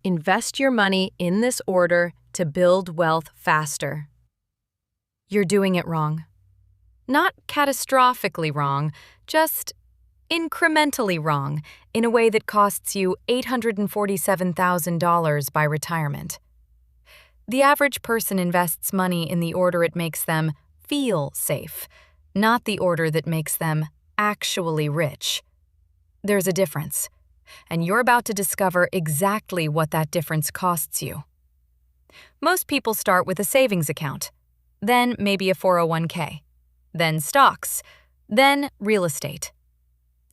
Invest your money in this order to build wealth faster. You're doing it wrong. Not catastrophically wrong, just incrementally wrong in a way that costs you $847,000 by retirement. The average person invests money in the order it makes them feel safe, not the order that makes them actually rich. There's a difference, and you're about to discover exactly what that difference costs you. Most people start with a savings account, then maybe a 401k, then stocks, then real estate.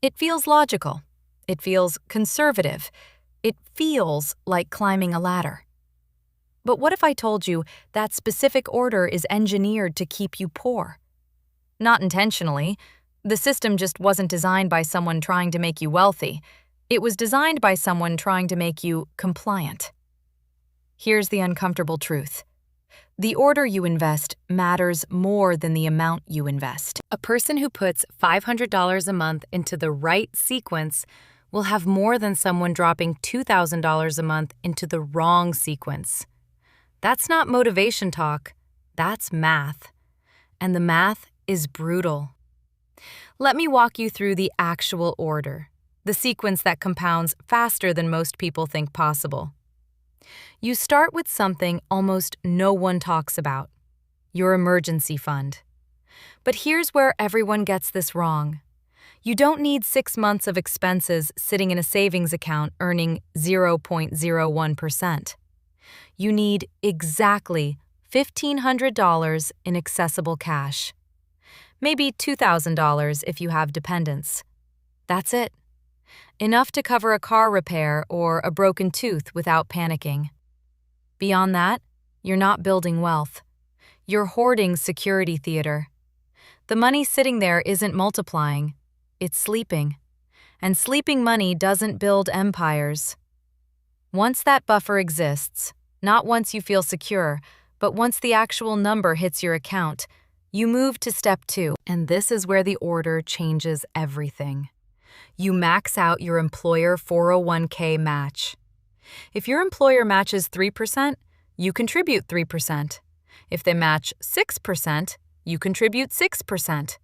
It feels logical. It feels conservative. It feels like climbing a ladder. But what if I told you that specific order is engineered to keep you poor? Not intentionally. The system just wasn't designed by someone trying to make you wealthy. It was designed by someone trying to make you compliant. Here's the uncomfortable truth. The order you invest matters more than the amount you invest. A person who puts $500 a month into the right sequence will have more than someone dropping $2,000 a month into the wrong sequence. That's not motivation talk, that's math. And the math is brutal. Let me walk you through the actual order, the sequence that compounds faster than most people think possible. You start with something almost no one talks about, your emergency fund. But here's where everyone gets this wrong. You don't need 6 months of expenses sitting in a savings account earning 0.01%. You need exactly $1,500 in accessible cash. Maybe $2,000 if you have dependents. That's it. Enough to cover a car repair or a broken tooth without panicking. Beyond that, you're not building wealth. You're hoarding security theater. The money sitting there isn't multiplying, it's sleeping. And sleeping money doesn't build empires. Once that buffer exists, not once you feel secure, but once the actual number hits your account, you move to step 2, and this is where the order changes everything. You max out your employer 401k match. If your employer matches 3%, you contribute 3%. If they match 6%, you contribute 6%.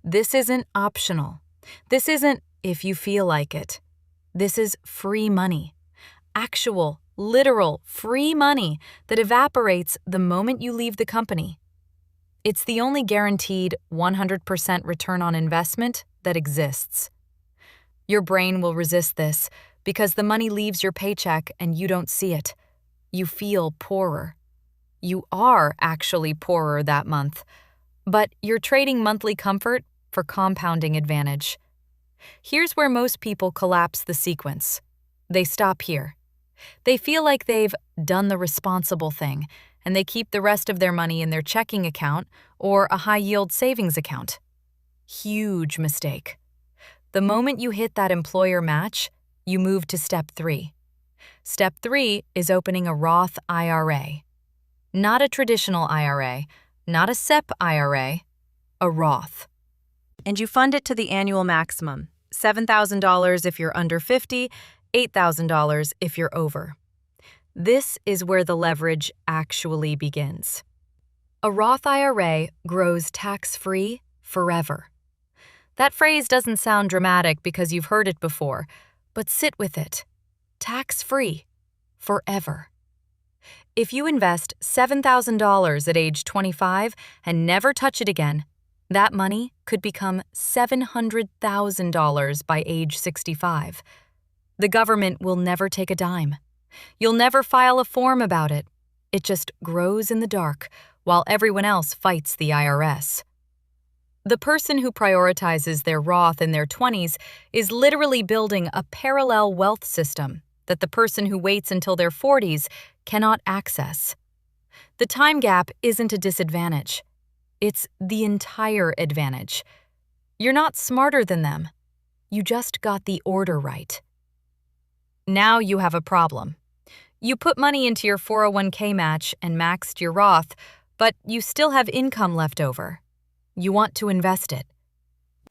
This isn't optional. This isn't if you feel like it. This is free money. Actual, literal, free money that evaporates the moment you leave the company. It's the only guaranteed 100% return on investment that exists. Your brain will resist this because the money leaves your paycheck and you don't see it. You feel poorer. You are actually poorer that month, but you're trading monthly comfort for compounding advantage. Here's where most people collapse the sequence. They stop here. They feel like they've done the responsible thing, and they keep the rest of their money in their checking account or a high-yield savings account. Huge mistake. The moment you hit that employer match, you move to step 3. Step 3 is opening a Roth IRA. Not a traditional IRA, not a SEP IRA, a Roth. And you fund it to the annual maximum, $7,000 if you're under 50, $8,000 if you're over. This is where the leverage actually begins. A Roth IRA grows tax-free forever. That phrase doesn't sound dramatic because you've heard it before, but sit with it. Tax-free forever. If you invest $7,000 at age 25 and never touch it again, that money could become $700,000 by age 65. The government will never take a dime. You'll never file a form about it. It just grows in the dark while everyone else fights the IRS. The person who prioritizes their Roth in their 20s is literally building a parallel wealth system that the person who waits until their 40s cannot access. The time gap isn't a disadvantage. It's the entire advantage. You're not smarter than them. You just got the order right. Now you have a problem. You put money into your 401k match and maxed your Roth, but you still have income left over. You want to invest it.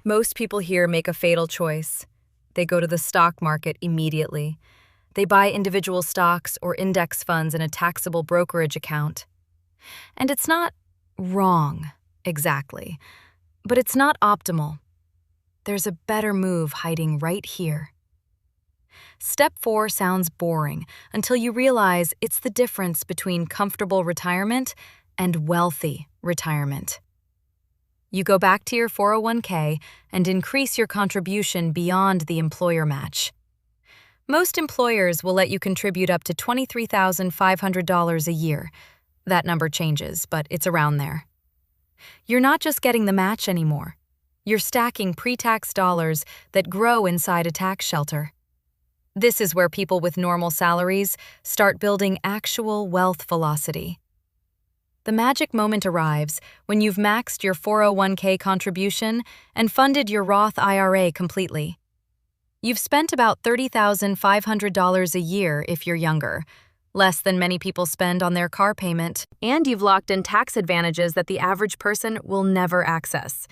Most people here make a fatal choice. They go to the stock market immediately. They buy individual stocks or index funds in a taxable brokerage account. And it's not wrong, exactly, but it's not optimal. There's a better move hiding right here. Step 4 sounds boring until you realize it's the difference between comfortable retirement and wealthy retirement. You go back to your 401k and increase your contribution beyond the employer match. Most employers will let you contribute up to $23,500 a year. That number changes, but it's around there. You're not just getting the match anymore. You're stacking pre-tax dollars that grow inside a tax shelter. This is where people with normal salaries start building actual wealth velocity. The magic moment arrives when you've maxed your 401k contribution and funded your Roth IRA completely. You've spent about $30,500 a year if you're younger, less than many people spend on their car payment, and you've locked in tax advantages that the average person will never access.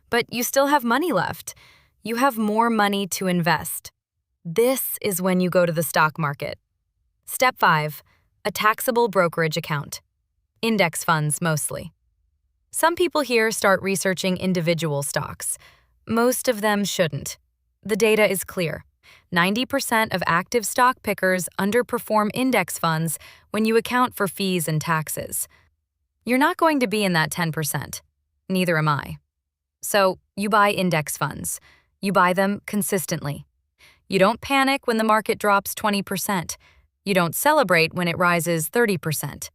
But you still have money left. You have more money to invest. This is when you go to the stock market. Step 5, a taxable brokerage account. Index funds mostly. Some people here start researching individual stocks. Most of them shouldn't. The data is clear. 90% of active stock pickers underperform index funds when you account for fees and taxes. You're not going to be in that 10%. Neither am I. So you buy index funds. You buy them consistently. You don't panic when the market drops 20%. You don't celebrate when it rises 30%.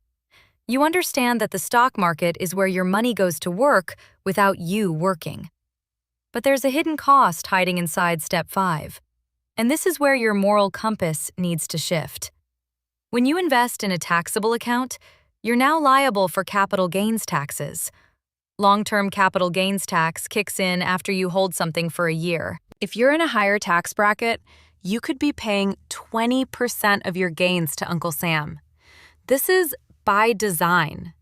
You understand that the stock market is where your money goes to work without you working. But there's a hidden cost hiding inside Step 5. And this is where your moral compass needs to shift. When you invest in a taxable account, you're now liable for capital gains taxes. Long-term capital gains tax kicks in after you hold something for a year. If you're in a higher tax bracket, you could be paying 20% of your gains to Uncle Sam. This is by design.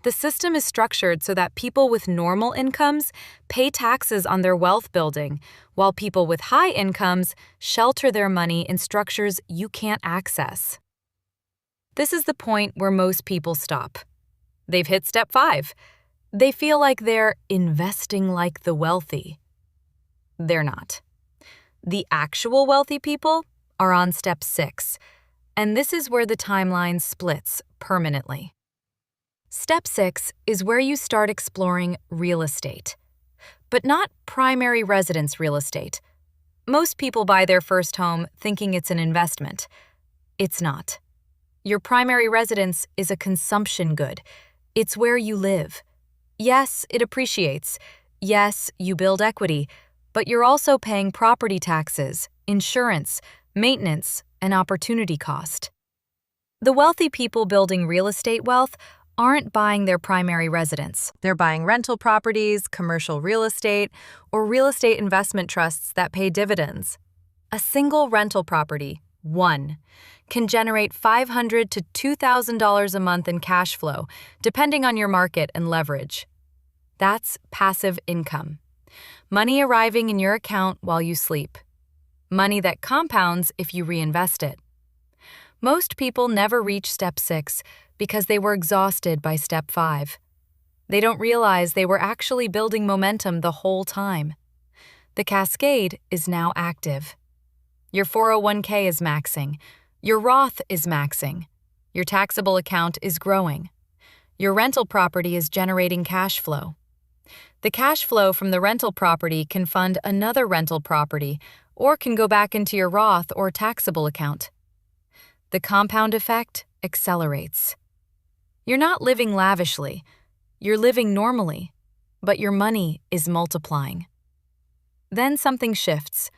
The system is structured so that people with normal incomes pay taxes on their wealth building, while people with high incomes shelter their money in structures you can't access. This is the point where most people stop. They've hit Step 5. They feel like they're investing like the wealthy. They're not. The actual wealthy people are on Step 6, and this is where the timeline splits permanently. Step 6 is where you start exploring real estate, but not primary residence real estate. Most people buy their first home thinking it's an investment. It's not. Your primary residence is a consumption good. It's where you live. Yes, it appreciates. Yes, you build equity, but you're also paying property taxes, insurance, maintenance, and opportunity cost. The wealthy people building real estate wealth aren't buying their primary residence. They're buying rental properties, commercial real estate, or real estate investment trusts that pay dividends. A single rental property, one, can generate $500 to $2,000 a month in cash flow, depending on your market and leverage. That's passive income. Money arriving in your account while you sleep. Money that compounds if you reinvest it. Most people never reach Step 6 because they were exhausted by Step 5. They don't realize they were actually building momentum the whole time. The cascade is now active. Your 401k is maxing. Your Roth is maxing. Your taxable account is growing. Your rental property is generating cash flow. The cash flow from the rental property can fund another rental property or can go back into your Roth or taxable account. The compound effect accelerates. You're not living lavishly. You're living normally, but your money is multiplying. Then something shifts.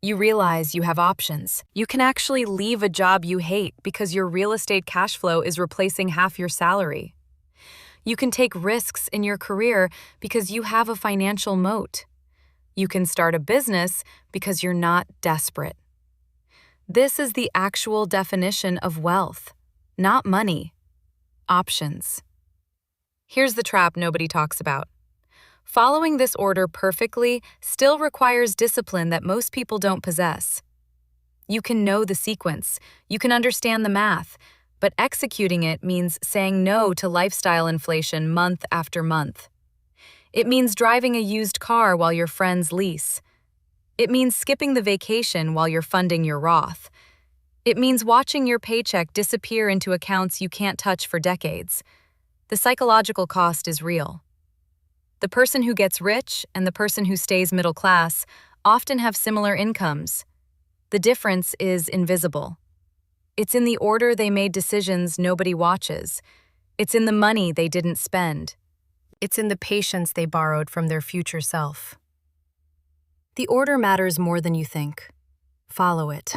You realize you have options. You can actually leave a job you hate because your real estate cash flow is replacing half your salary. You can take risks in your career because you have a financial moat. You can start a business because you're not desperate. This is the actual definition of wealth, not money. Options. Here's the trap nobody talks about. Following this order perfectly still requires discipline that most people don't possess. You can know the sequence, you can understand the math, but executing it means saying no to lifestyle inflation month after month. It means driving a used car while your friends lease. It means skipping the vacation while you're funding your Roth. It means watching your paycheck disappear into accounts you can't touch for decades. The psychological cost is real. The person who gets rich and the person who stays middle class often have similar incomes. The difference is invisible. It's in the order they made decisions nobody watches. It's in the money they didn't spend. It's in the patience they borrowed from their future self. The order matters more than you think. Follow it.